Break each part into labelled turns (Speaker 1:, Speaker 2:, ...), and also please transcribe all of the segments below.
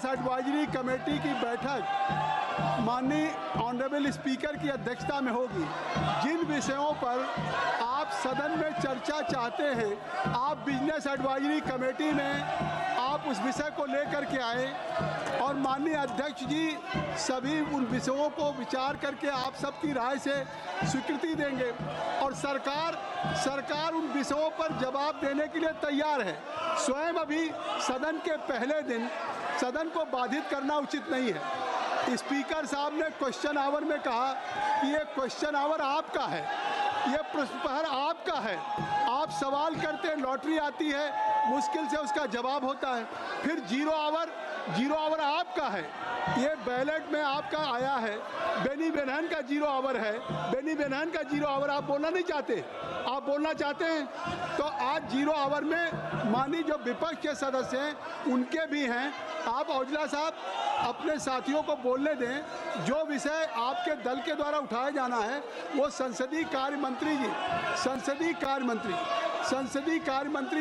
Speaker 1: Business advisory committee की बैठक माननीय ऑनरेबल स्पीकर की अध्यक्षता में होगी। जिन विषयों पर आप सदन में चर्चा चाहते हैं, आप बिजनेस एडवाइजरी कमेटी में आप उस विषय को लेकर के आए और माननीय अध्यक्ष जी सभी उन विषयों को विचार करके आप सबकी राय से स्वीकृति देंगे और सरकार उन विषयों पर जवाब देने के लिए तैयार है। स्वयं अभी सदन के पहले दिन सदन को बाधित करना उचित नहीं है। स्पीकर साहब ने क्वेश्चन आवर में कहा कि ये क्वेश्चन आवर आपका है, ये प्रश्न प्रहर आपका है, आप सवाल करते हैं, लॉटरी आती है, मुश्किल से उसका जवाब होता है। फिर जीरो आवर आपका है, ये बैलेट में आपका आया है। बेनी बेनहन का जीरो आवर है, बेनी बेनहन का जीरो आवर आप बोलना नहीं चाहते, आप बोलना चाहते हैं तो आज जीरो आवर में माननीय जो विपक्ष के सदस्य हैं उनके भी हैं। आप औजला साहब अपने साथियों को बोलने दें। जो विषय आपके दल के द्वारा उठाया जाना है वो संसदीय कार्य मंत्री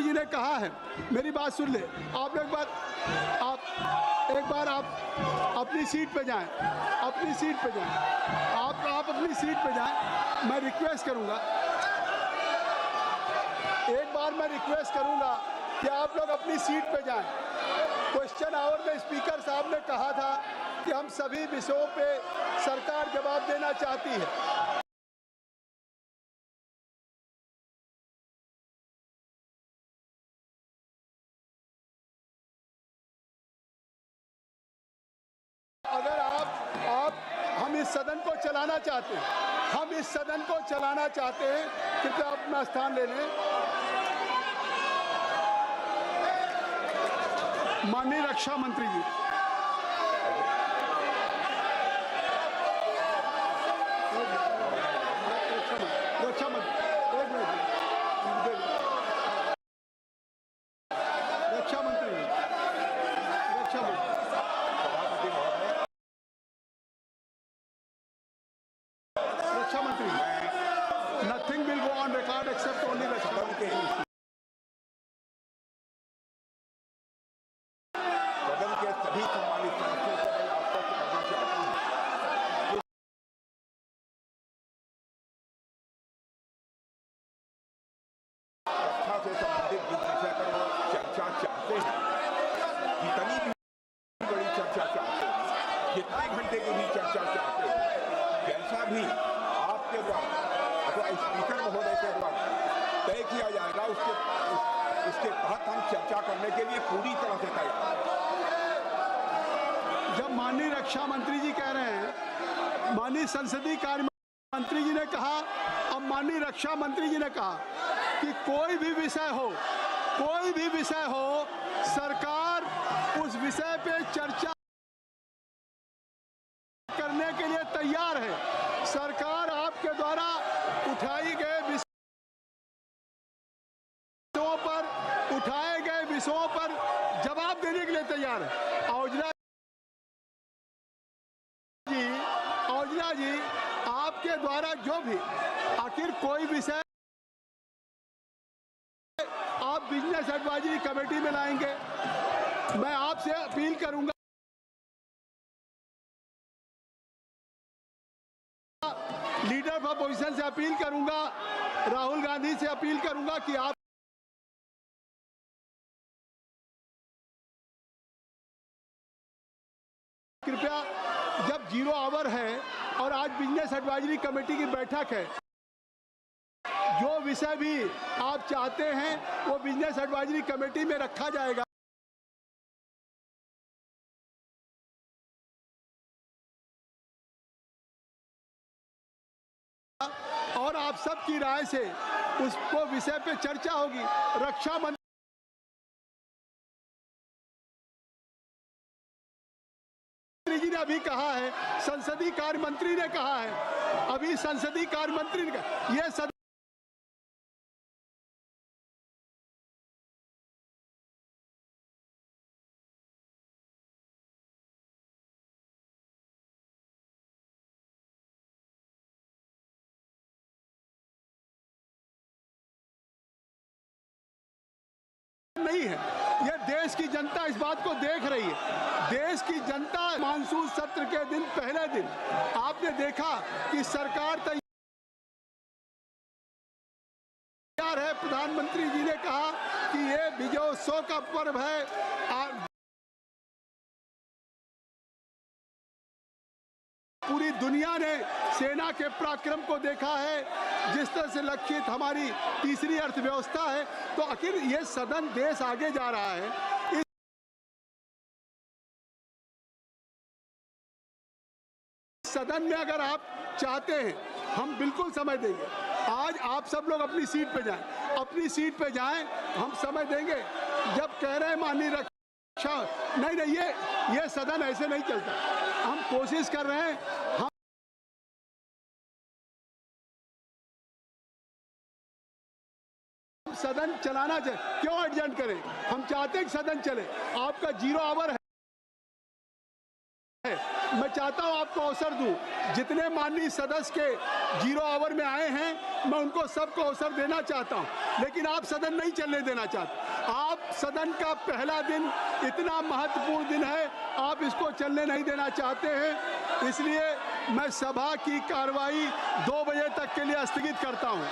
Speaker 1: जी ने कहा है। मेरी बात सुन ले, आप एक बार अपनी सीट पे जाएं, आप अपनी सीट पे जाएं। मैं रिक्वेस्ट करूंगा, एक बार मैं रिक्वेस्ट करूंगा कि आप लोग अपनी सीट पे जाएं। क्वेश्चन आवर में स्पीकर साहब ने कहा था कि हम सभी विषयों पे सरकार जवाब देना चाहती है। अगर हम इस सदन को चलाना चाहते हैं, कृपया अपना स्थान ले लें। माननीय रक्षा मंत्री जी, nothing will go on record except only Rक्षा मंत्री।
Speaker 2: सदन के सभी सम्मानित सदस्यों को मैं आश्वस्त करना चाहता हूं, रक्षा से संबंधित जिस विषय पर वो चर्चा चाहते हैं, जितनी भी बड़ी चर्चा चाहते हैं, जितने घंटे की भी चर्चा चाहते हैं, जैसा भी आपके द्वारा अथवा स्पीकर महोदय के द्वारा तय किया जाएगा, उसके तहत हम चर्चा करने के लिए पूरी तरह से तैयार हैं।
Speaker 1: जब माननीय रक्षा मंत्री जी कह रहे हैं, माननीय संसदीय कार्य मंत्री जी ने कहा, अब माननीय रक्षा मंत्री जी ने कहा कि कोई भी विषय हो सरकार उस विषय पे चर्चा करने के लिए तैयार है। सरकार आपके द्वारा उठाए गए विषयों पर जवाब देने के लिए तैयार है। औजला जी, आपके द्वारा जो भी आखिर कोई विषय आप बिजनेस एडवाइजरी कमेटी में लाएंगे, मैं आपसे अपील करूंगा, लीडर ऑफ अपोजिशन से अपील करूंगा, राहुल गांधी से अपील करूंगा कि आप कृपया, जब जीरो आवर है और आज बिजनेस एडवाइजरी कमेटी की बैठक है, जो विषय भी आप चाहते हैं वो बिजनेस एडवाइजरी कमेटी में रखा जाएगा। और आप सबकी राय से उसको विषय पे चर्चा होगी। रक्षा मंत्री जी ने अभी कहा है, संसदीय कार्य मंत्री ने कहा है, अभी संसदीय कार्य मंत्री ने कहा, ये सदन नहीं है। ये देश की जनता इस बात को देख रही है। देश की जनता मानसून सत्र के दिन पहले दिन आपने देखा कि सरकार तैयार है। प्रधानमंत्री जी ने कहा कि ये विजयोत्सव का पर्व है। पूरी दुनिया ने सेना के पराक्रम को देखा है, जिस तरह से लक्षित हमारी तीसरी अर्थव्यवस्था है। तो आखिर ये सदन देश आगे जा रहा है। इस सदन में अगर आप चाहते हैं, हम बिल्कुल समय देंगे। आज आप सब लोग अपनी सीट पे जाएं, अपनी सीट पे जाएं, हम समय देंगे। जब कह रहे हैं माननीय रक्षा, नहीं, ये सदन ऐसे नहीं चलता। हम कोशिश कर रहे हैं, हम सदन चलाना चाहिए। क्यों एडजस्ट करें? हम चाहते हैं कि सदन चले। आपका 0 आवर है, मैं चाहता हूं आपको अवसर दूं। जितने माननीय सदस्य के 0 आवर में आए हैं, मैं उनको सबको अवसर देना चाहता हूं, लेकिन आप सदन नहीं चलने देना चाहते। आप सदन का पहला दिन इतना महत्वपूर्ण दिन है, आप इसको चलने नहीं देना चाहते हैं। इसलिए मैं सभा की कार्रवाई 2 बजे तक के लिए स्थगित करता हूं।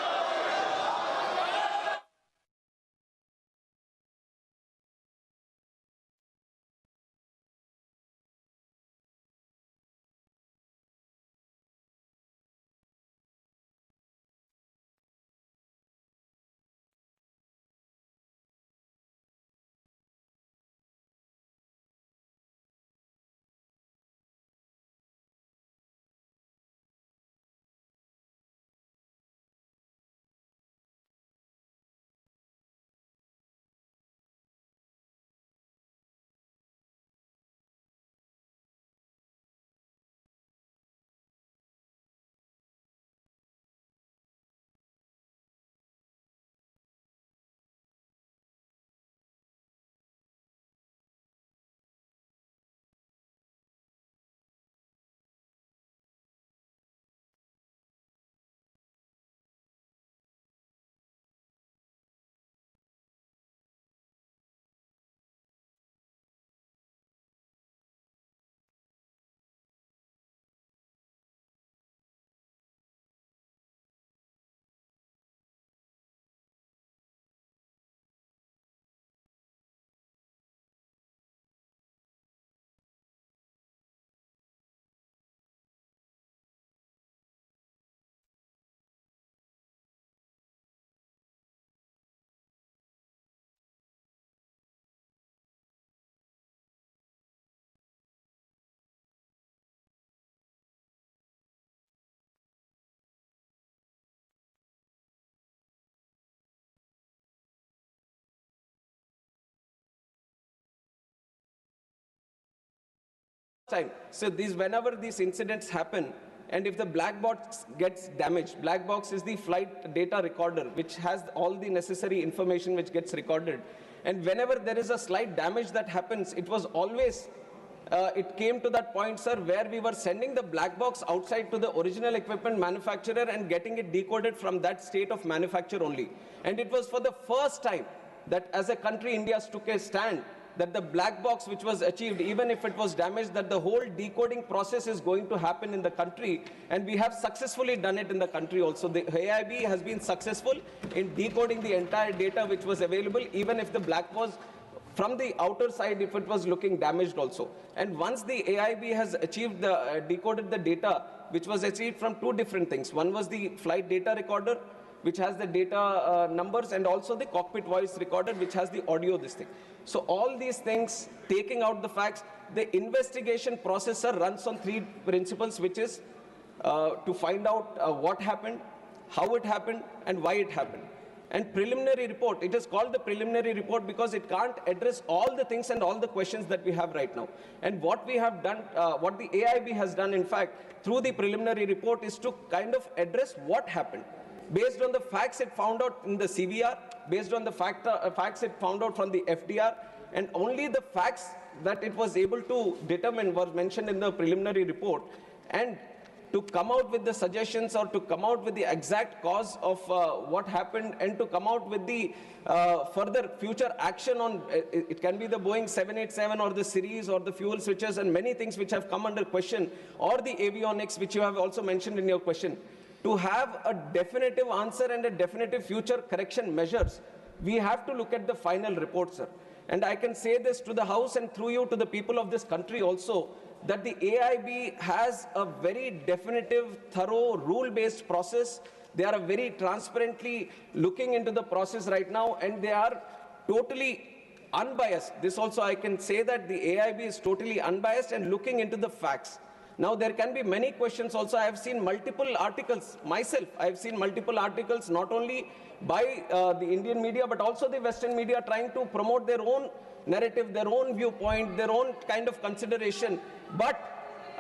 Speaker 3: Time. So whenever these incidents happen, and if the black box gets damaged, black box is the flight data recorder, which has all the necessary information which gets recorded. And whenever there is a slight damage that happens, it was always, it came to that point, sir, where we were sending the black box outside to the original equipment manufacturer and getting it decoded from that state of manufacture only. And it was for the first time that as a country, India took a stand that the black box which was achieved, even if it was damaged, that the whole decoding process is going to happen in the country, and we have successfully done it in the country also. The AIB has been successful in decoding the entire data which was available, even if the black was from the outer side, if it was looking damaged also. And once the AIB has achieved the decoded the data, which was achieved from 2 different things. One was the flight data recorder, which has the data numbers, and also the cockpit voice recorder, which has the audio, this thing. So all these things, taking out the facts, the investigation processor runs on 3 principles, which is to find out what happened, how it happened, and why it happened. And preliminary report, it is called the preliminary report because it can't address all the things and all the questions that we have right now. And what we have done, what the AIB has done, in fact, through the preliminary report is to kind of address what happened. Based on the facts it found out in the CVR, based on the facts it found out from the FDR, and only the facts that it was able to determine was mentioned in the preliminary report. And to come out with the suggestions or to come out with the exact cause of what happened and to come out with the further future action on, it can be the Boeing 787 or the series or the fuel switches and many things which have come under question, or the avionics which you have also mentioned in your question. To have a definitive answer and a definitive future correction measures, we have to look at the final report, sir. And I can say this to the House and through you to the people of this country also, that the AIB has a very definitive, thorough, rule-based process. They are very transparently looking into the process right now, and they are totally unbiased. This also I can say that the AIB is totally unbiased and looking into the facts. Now, there can be many questions also. I have seen multiple articles myself. I have seen multiple articles not only by the Indian media, but also the Western media trying to promote their own narrative, their own viewpoint, their own kind of consideration. But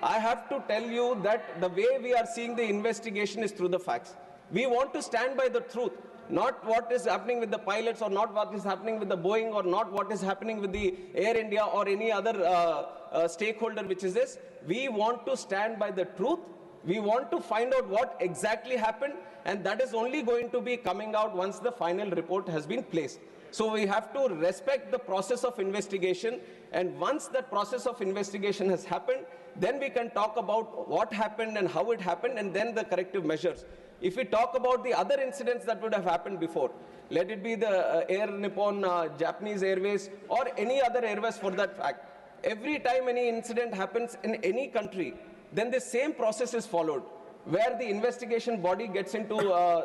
Speaker 3: I have to tell you that the way we are seeing the investigation is through the facts. We want to stand by the truth, not what is happening with the pilots or not what is happening with the Boeing or not what is happening with the Air India or any other stakeholder which is this. We want to stand by the truth. We want to find out what exactly happened, and that is only going to be coming out once the final report has been placed. So we have to respect the process of investigation, and once that process of investigation has happened, then we can talk about what happened and how it happened, and then the corrective measures. If we talk about the other incidents that would have happened before, let it be the Air Nippon, Japanese Airways, or any other airways for that fact, every time any incident happens in any country, then the same process is followed, where the investigation body gets into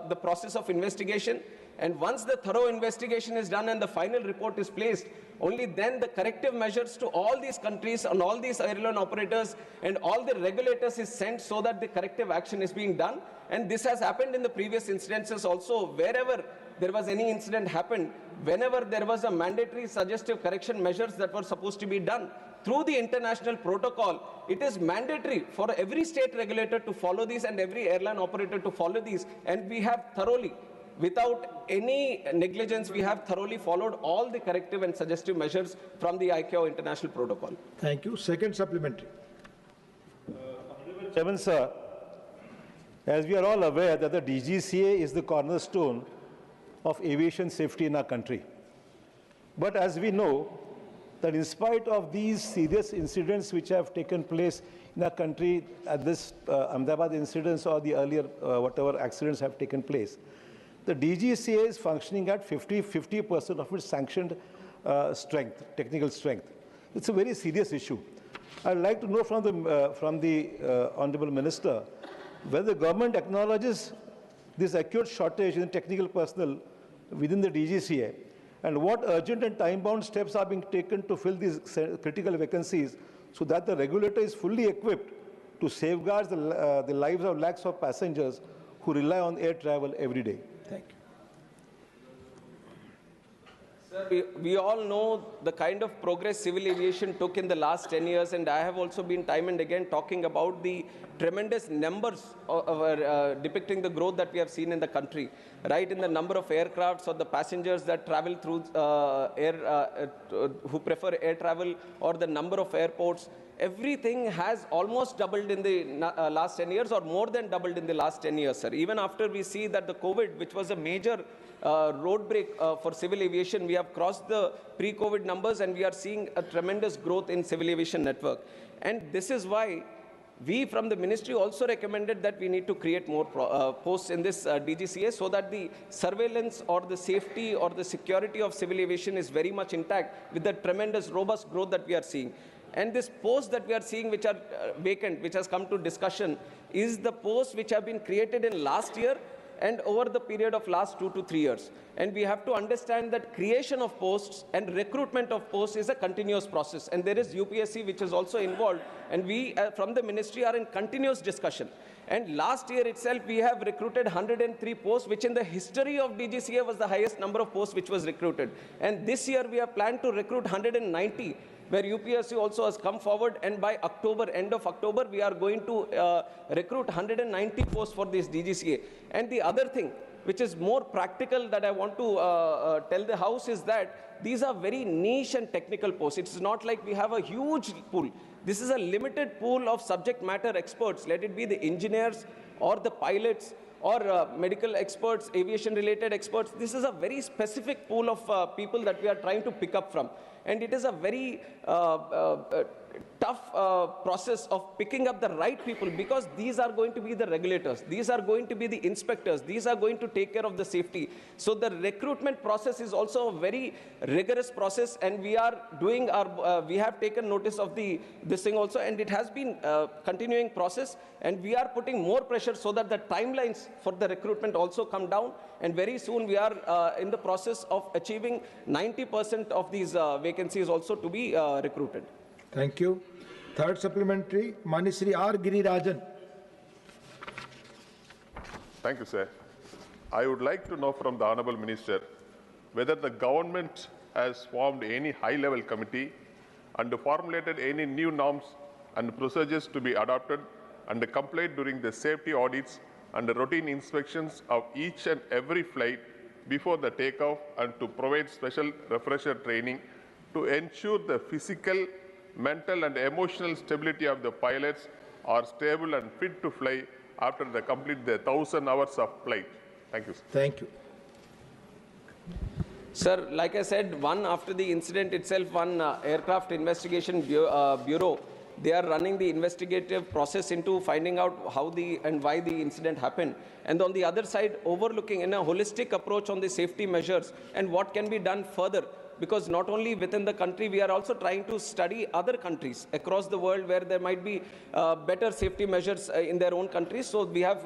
Speaker 3: the process of investigation, and once the thorough investigation is done and the final report is placed, only then the corrective measures to all these countries and all these airline operators and all the regulators is sent so that the corrective action is being done. And this has happened in the previous incidences also. Wherever there was any incident happened, whenever there was a mandatory suggestive correction measures that were supposed to be done, through the international protocol, it is mandatory for every state regulator to follow these and every airline operator to follow these. And we have thoroughly, without any negligence, we have thoroughly followed all the corrective and suggestive measures from the ICAO international protocol.
Speaker 4: Thank you. Second supplementary.
Speaker 5: Chairman, sir, as we are all aware that the DGCA is the cornerstone of aviation safety in our country. But as we know, that in spite of these serious incidents which have taken place in our country, at this Ahmedabad incidents or the earlier whatever accidents have taken place, the DGCA is functioning at 50% of its sanctioned strength, technical strength. It's a very serious issue. I'd like to know from the Honorable Minister whether the government acknowledges this acute shortage in technical personnel within the DGCA, and what urgent and time-bound steps are being taken to fill these critical vacancies so that the regulator is fully equipped to safeguard the lives of lakhs of passengers who rely on air travel every day.
Speaker 4: Thank you.
Speaker 3: Sir, we all know the kind of progress civil aviation took in the last 10 years, and I have also been time and again talking about the tremendous numbers depicting the growth that we have seen in the country, right in the number of aircrafts or the passengers that travel through who prefer air travel, or the number of airports. Everything has almost doubled in the last 10 years, or more than doubled in the last 10 years, sir. Even after we see that the COVID, which was a major road break for civil aviation, we have crossed the pre-COVID numbers, and we are seeing a tremendous growth in civil aviation network. And this is why we from the ministry also recommended that we need to create more posts in this DGCA, so that the surveillance or the safety or the security of civil aviation is very much intact with the tremendous robust growth that we are seeing. And this posts that we are seeing which are vacant, which has come to discussion, is the posts which have been created in last year and over the period of last 2 to 3 years. And we have to understand that creation of posts and recruitment of posts is a continuous process. And there is UPSC which is also involved. And we from the ministry are in continuous discussion. And last year itself, we have recruited 103 posts, which in the history of DGCA was the highest number of posts which was recruited. And this year we have planned to recruit 190. Where UPSC also has come forward, and by October, end of October, we are going to recruit 190 posts for this DGCA. And the other thing, which is more practical that I want to tell the House, is that these are very niche and technical posts. It's not like we have a huge pool. This is a limited pool of subject matter experts, let it be the engineers or the pilots or medical experts, aviation-related experts. This is a very specific pool of people that we are trying to pick up from. And it is a very tough process of picking up the right people, because these are going to be the regulators, these are going to be the inspectors, these are going to take care of the safety. So the recruitment process is also a very rigorous process, and we are doing our, we have taken notice of this thing also, and it has been continuing process, and we are putting more pressure so that the timelines for the recruitment also come down, and very soon we are in the process of achieving 90% of these vacancies also to be recruited.
Speaker 4: Thank you. Third supplementary, Manisri R. Girirajan.
Speaker 6: Thank you, sir. I would like to know from the Honourable Minister whether the government has formed any high-level committee and formulated any new norms and procedures to be adopted and complied during the safety audits and routine inspections of each and every flight before the takeoff, and to provide special refresher training to ensure the physical, mental and emotional stability of the pilots are stable and fit to fly after they complete the 1,000 hours of flight. Thank you, sir.
Speaker 4: Thank you.
Speaker 3: Sir, like I said, after the incident itself, aircraft investigation bureau, they are running the investigative process into finding out how and why the incident happened. And on the other side, overlooking in a holistic approach on the safety measures and what can be done further. Because not only within the country, we are also trying to study other countries across the world where there might be better safety measures in their own countries. So we have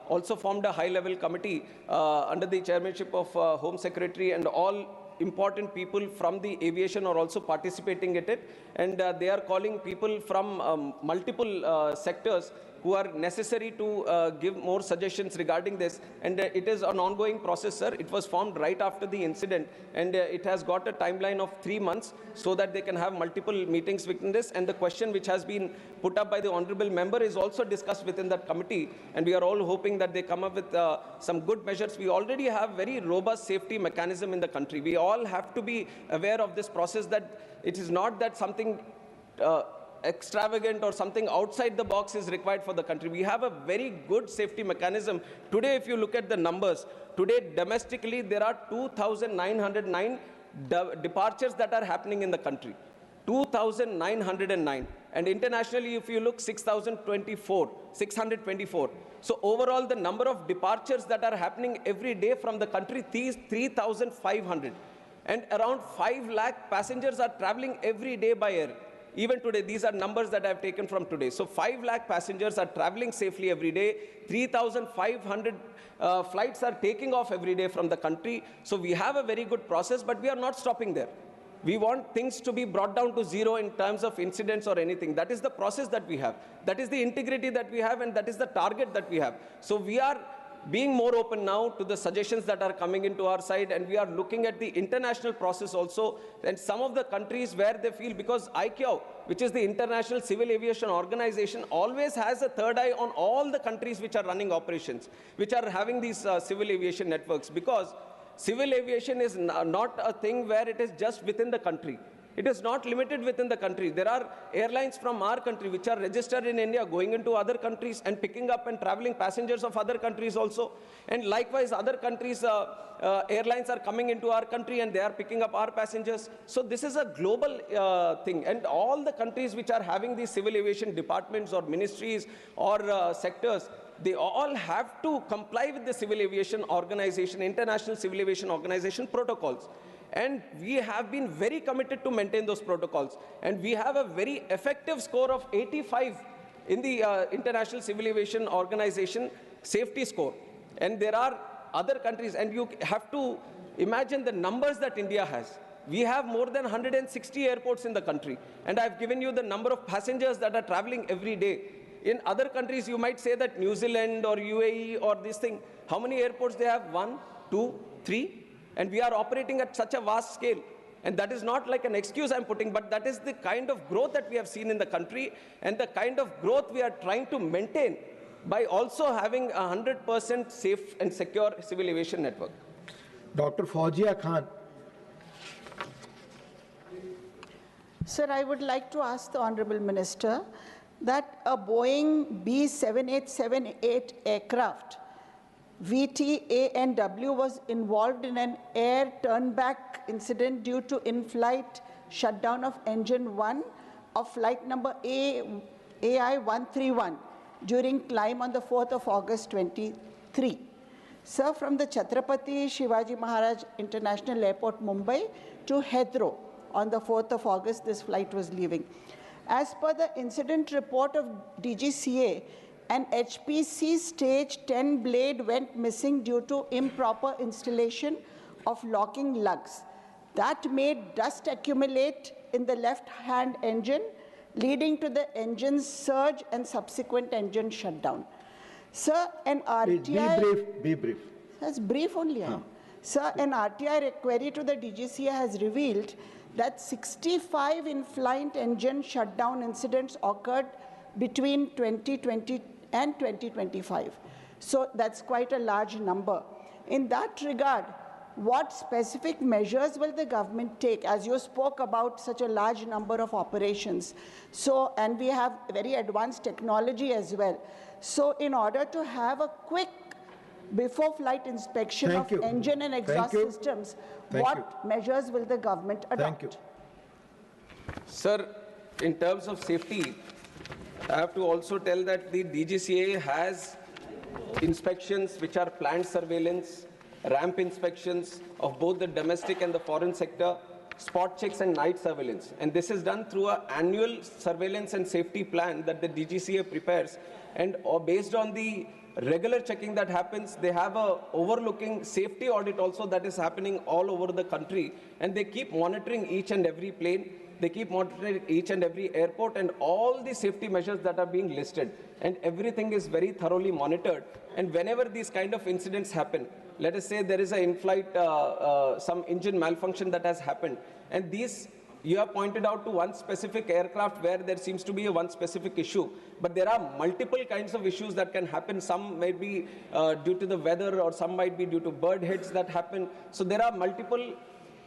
Speaker 3: also formed a high-level committee under the chairmanship of Home Secretary, and all important people from the aviation are also participating in it. And they are calling people from multiple sectors who are necessary to give more suggestions regarding this. And it is an ongoing process, sir. It was formed right after the incident, and it has got a timeline of 3 months so that they can have multiple meetings within this. And the question which has been put up by the honorable member is also discussed within that committee, and we are all hoping that they come up with some good measures. We already have very robust safety mechanism in the country. We all have to be aware of this process, that it is not that something extravagant or something outside the box is required for the country. We have a very good safety mechanism. Today, if you look at the numbers, today domestically there are 2,909 departures that are happening in the country. 2,909. And internationally, if you look, 624. So overall, the number of departures that are happening every day from the country is 3,500. And around 5 lakh passengers are traveling every day by air. Even today, these are numbers that I have taken from today. So 5 lakh passengers are traveling safely every day. 3,500 flights are taking off every day from the country. So we have a very good process, but we are not stopping there. We want things to be brought down to zero in terms of incidents or anything. That is the process that we have. That is the integrity that we have, and that is the target that we have. So we are being more open now to the suggestions that are coming into our side, and we are looking at the international process also, and some of the countries where they feel, because ICAO, which is the International Civil Aviation Organization, always has a third eye on all the countries which are running operations, which are having these civil aviation networks, because civil aviation is not a thing where it is just within the country. It is not limited within the country. There are airlines from our country which are registered in India going into other countries and picking up and traveling passengers of other countries also. And likewise, other countries, airlines are coming into our country and they are picking up our passengers. So this is a global thing. And all the countries which are having these civil aviation departments or ministries or sectors, they all have to comply with the Civil Aviation Organization, International Civil Aviation Organization protocols. And we have been very committed to maintain those protocols. And we have a very effective score of 85 in the International Civil Aviation Organization safety score. And there are other countries, and you have to imagine the numbers that India has. We have more than 160 airports in the country. And I've given you the number of passengers that are traveling every day. In other countries, you might say that New Zealand or UAE or this thing, how many airports they have? 1, 2, 3? And we are operating at such a vast scale. And that is not like an excuse I'm putting, but that is the kind of growth that we have seen in the country and the kind of growth we are trying to maintain by also having a 100% safe and secure civil aviation network.
Speaker 4: Dr. Fauzia Khan.
Speaker 7: Sir, I would like to ask the Honorable Minister that a Boeing B7878 aircraft, VTANW, was involved in an air turnback incident due to in-flight shutdown of engine 1 of flight number AI131 during climb on the 4th of August 23. Sir, from the Chhatrapati Shivaji Maharaj International Airport, Mumbai to Heathrow on the 4th of August, this flight was leaving. As per the incident report of DGCA, an HPC stage 10 blade went missing due to improper installation of locking lugs. That made dust accumulate in the left-hand engine, leading to the engine's surge and subsequent engine shutdown. Sir, an RTI...
Speaker 4: Be brief.
Speaker 7: That's brief only. Sir, an RTI query to the DGCA has revealed that 65 in-flight engine shutdown incidents occurred between 2020 and 2025. So that's quite a large number. In that regard, what specific measures will the government take, as you spoke about such a large number of operations? So, and we have very advanced technology as well. So in order to have a quick before-flight inspection of engine and exhaust systems, what measures will the government adopt?
Speaker 4: Thank you.
Speaker 3: Sir, in terms of safety, I have to also tell that the DGCA has inspections which are planned surveillance, ramp inspections of both the domestic and the foreign sector, spot checks and night surveillance. And this is done through an annual surveillance and safety plan that the DGCA prepares. And based on the regular checking that happens, they have a overlooking safety audit also that is happening all over the country. And they keep monitoring each and every plane. They keep monitoring each and every airport and all the safety measures that are being listed. And everything is very thoroughly monitored. And whenever these kind of incidents happen, let us say there is an in-flight, some engine malfunction that has happened. And these, you have pointed out to one specific aircraft where there seems to be one specific issue. But there are multiple kinds of issues that can happen. Some may be due to the weather, or some might be due to bird hits that happen. So there are multiple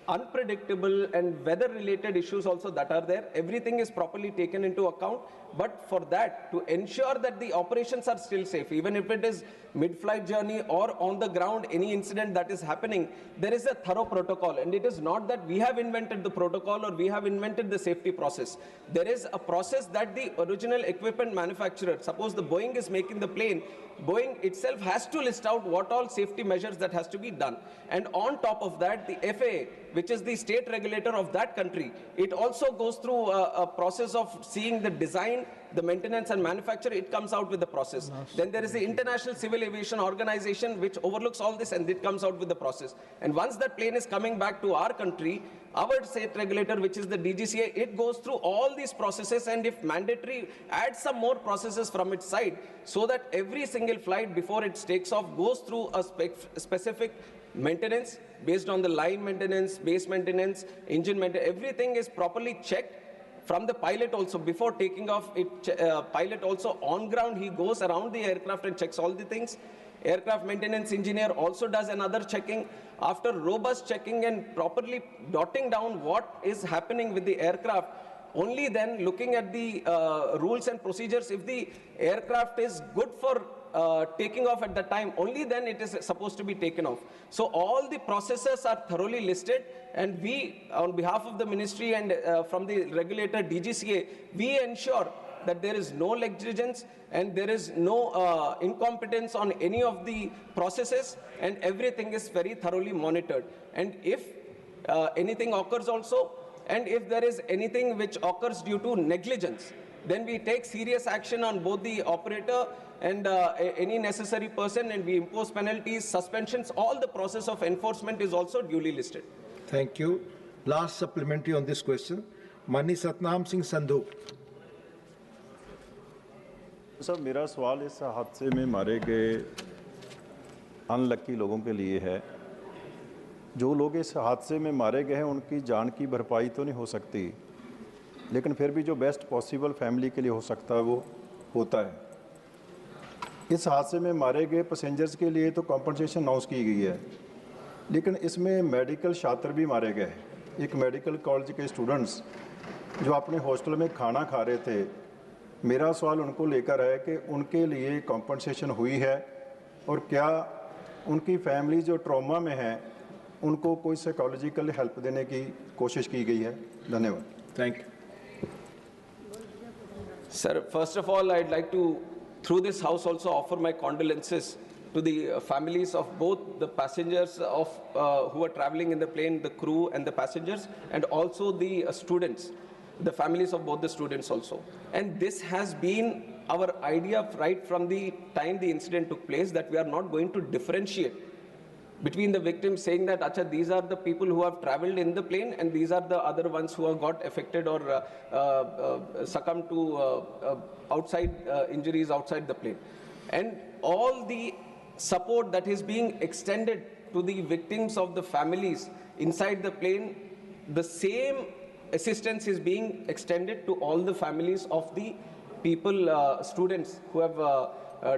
Speaker 3: unpredictable and weather-related issues also that are there. Everything is properly taken into account. But for that, to ensure that the operations are still safe, even if it is mid-flight journey or on the ground, any incident that is happening, there is a thorough protocol. And it is not that we have invented the protocol or we have invented the safety process. There is a process that the original equipment manufacturer, suppose the Boeing is making the plane, Boeing itself has to list out what all safety measures that has to be done. And on top of that, the FAA, which is the state regulator of that country, it also goes through a process of seeing the design, the maintenance and manufacture. It comes out with the process. Then there is the International Civil Aviation Organization, which overlooks all this, and it comes out with the process. And once that plane is coming back to our country, our state regulator, which is the DGCA, it goes through all these processes, and if mandatory, add some more processes from its side, so that every single flight before it takes off goes through a specific maintenance based on the line maintenance, base maintenance, engine maintenance. Everything is properly checked from the pilot also. Before taking off, pilot also on ground, he goes around the aircraft and checks all the things. Aircraft maintenance engineer also does another checking. After robust checking and properly dotting down what is happening with the aircraft, only then looking at the rules and procedures, if the aircraft is good for taking off at that time, only then it is supposed to be taken off. So all the processes are thoroughly listed, and we, on behalf of the ministry and from the regulator DGCA, we ensure that there is no negligence and there is no incompetence on any of the processes, and everything is very thoroughly monitored. And if anything occurs also, and if there is anything which occurs due to negligence, then we take serious action on both the operator and any necessary person, and we impose penalties, suspensions. All the process of enforcement is also duly listed.
Speaker 4: Thank you. Last supplementary on this question. Mani Satnam Singh Sandhu.
Speaker 8: Sir, मेरा सवाल इस हादसे में मारे गए unlucky लोगों के लिए है। जो लोग इस हादसे में मारे गए हैं, उनकी जान की भरपाई तो नहीं हो सकती, लेकिन फिर भी जो बेस्ट पॉसिबल फैमिली के लिए हो सकता है वो होता है। इस हादसे में मारे गए पैसेंजर्स के लिए तो कॉम्पनसेशन अनाउंस की गई है, लेकिन इसमें मेडिकल छात्र भी मारे गए हैं। एक मेडिकल कॉलेज के स्टूडेंट्स जो अपने हॉस्टल में खाना खा रहे थे, मेरा सवाल उनको लेकर है कि उनके लिए कॉम्पनसेशन हुई है और क्या उनकी फैमिली जो ट्रॉमा में है उनको कोई साइकोलॉजिकल हेल्प देने की कोशिश की गई है? धन्यवाद।
Speaker 4: Thank you.
Speaker 3: Sir, first of all, I'd like to, through this house, also offer my condolences to the families of both the passengers of who are traveling in the plane, the crew and the passengers, and also the students, the families of both the students also. And this has been our idea right from the time the incident took place, that we are not going to differentiate between the victims, saying that Acha, these are the people who have traveled in the plane and these are the other ones who have got affected or succumbed to outside injuries outside the plane. And all the support that is being extended to the victims of the families inside the plane, the same assistance is being extended to all the families of the people, students who have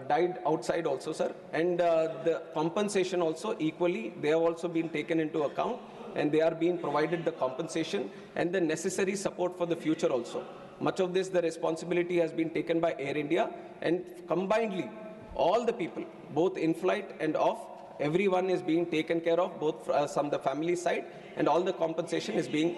Speaker 3: died outside also, sir. And the compensation also equally, they have also been taken into account and they are being provided the compensation and the necessary support for the future also. Much of this, the responsibility has been taken by Air India, and combinedly, all the people, both in flight and off, everyone is being taken care of, both from the family side, and all the compensation is being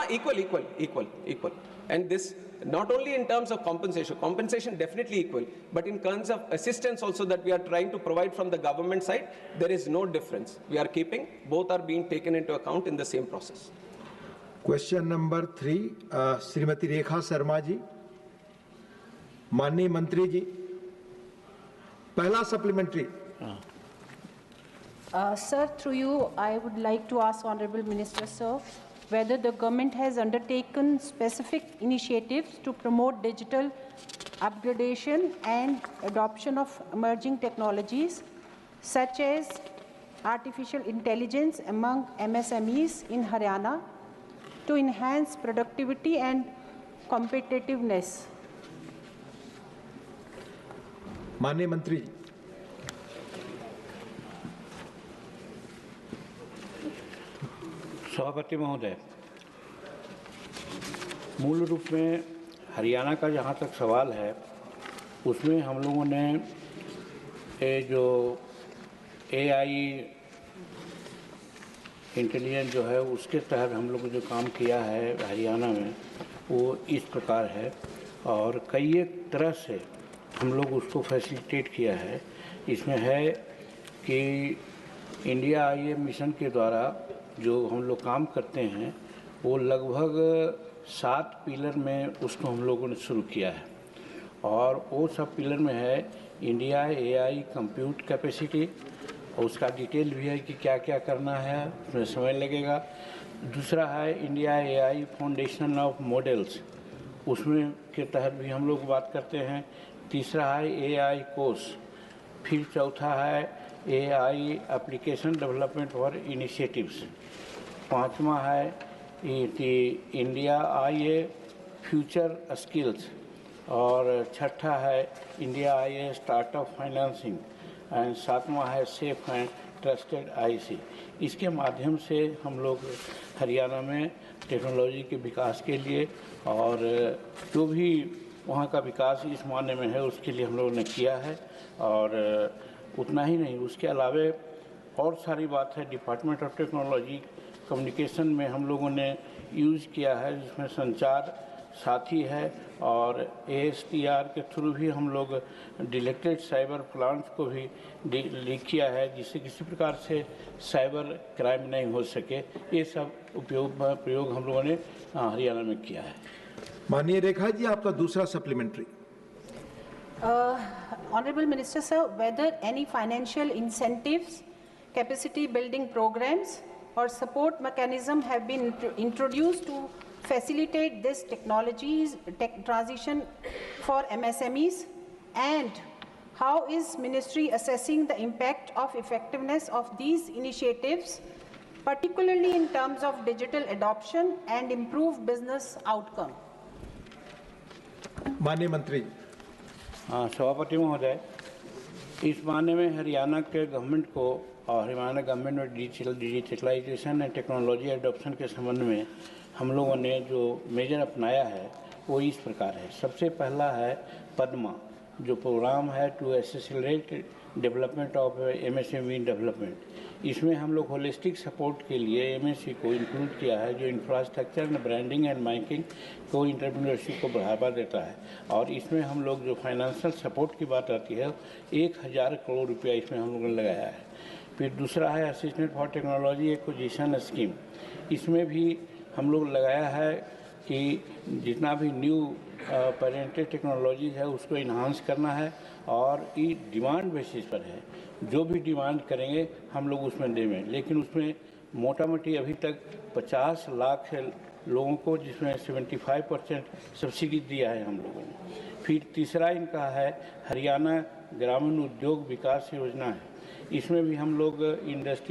Speaker 3: equal. And this not only in terms of compensation definitely equal, but in terms of assistance also that we are trying to provide from the government side, there is no difference. We are keeping, both are being taken into account in the same process.
Speaker 4: Question number 3, Srimati Rekha Sharma ji. माननीय मंत्री जी, पहला supplementary.
Speaker 9: Sir, through you, I would like to ask Honorable Minister, sir, whether the government has undertaken specific initiatives to promote digital upgradation and adoption of emerging technologies, such as artificial intelligence among MSMEs in Haryana, to enhance productivity and competitiveness.
Speaker 4: माननीय मंत्री जी।
Speaker 10: सभापति महोदय, मूल रूप में हरियाणा का जहाँ तक सवाल है, उसमें हम लोगों ने ये जो AI इंटेलिजेंस जो है उसके तहत हम लोग जो काम किया है हरियाणा में, वो इस प्रकार है और कई एक तरह से हम लोग उसको फैसिलिटेट किया है। इसमें है कि इंडिया IAM मिशन के द्वारा जो हम लोग काम करते हैं वो लगभग 7 पिलर में उसको हम लोगों ने शुरू किया है और वो सब पिलर में है इंडिया AI कंप्यूट कैपेसिटी, और उसका डिटेल भी है कि क्या क्या करना है, उसमें समय लगेगा। दूसरा है India AI foundation of models, उसमें के तहत भी हम लोग बात करते हैं। तीसरा है AI कोर्स, फिर चौथा है AI application development for initiatives, पांचवा है इंडिया IA फ्यूचर स्किल्स, और छठा है India IA startup financing, and सातवां है सेफ एंड ट्रस्टेड IC। इसके माध्यम से हम लोग हरियाणा में टेक्नोलॉजी के विकास के लिए और जो भी वहाँ का विकास इस मायने में है उसके लिए हम लोगों ने किया है। और उतना ही नहीं, उसके अलावे और सारी बात है डिपार्टमेंट ऑफ टेक्नोलॉजी कम्युनिकेशन में हम लोगों ने यूज़ किया है, जिसमें संचार साथी है और ASTR के थ्रू भी हम लोग डिलेक्टेड साइबर प्लांट्स को भी लीक किया है, जिससे किसी प्रकार से साइबर क्राइम नहीं हो सके। ये सब प्रयोग हम लोगों ने हरियाणा में किया है।
Speaker 4: माननीय रेखा जी, आपका दूसरा supplementary.
Speaker 9: Honorable Minister, sir, whether any financial incentives, capacity building programs or support mechanism have been introduced to facilitate this tech transition for MSMEs, and how is Ministry assessing the impact of effectiveness of these initiatives, particularly in terms of digital adoption and improved business outcome?
Speaker 4: माननीय मंत्री।
Speaker 10: हाँ, सभापति महोदय, इस माने में हरियाणा के government को और हरियाणा गवर्नमेंट में डिजिटलाइजेशन एंड टेक्नोलॉजी एडॉप्शन के संबंध में हम लोगों ने जो मेजर अपनाया है वो इस प्रकार है। सबसे पहला है पद्मा, जो प्रोग्राम है to accelerate development of MSME development. इसमें हम लोग होलिस्टिक सपोर्ट के लिए MSE को इंक्लूड किया है, जो infrastructure and branding and marketing को एंटरप्रेन्योरशिप को बढ़ावा देता है। और इसमें हम लोग जो फाइनेंशियल सपोर्ट की बात आती है 1000 करोड़ रुपया इसमें हम लोगों ने लगाया है। फिर दूसरा है assistant for technology acquisition scheme. इसमें भी हम लोग लगाया है कि जितना भी न्यू पेरेंटेड टेक्नोलॉजी है उसको इन्हांस करना है और ये डिमांड बेसिस पर है। जो भी डिमांड करेंगे हम लोग उसमें देंगे, लेकिन उसमें मोटा मोटी अभी तक 50 लाख लोगों को, जिसमें 75% सब्सिडी दिया है हम लोगों ने। फिर तीसरा इनका है हरियाणा ग्रामीण उद्योग विकास योजना है। इसमें भी हम लोग इंडस्ट्री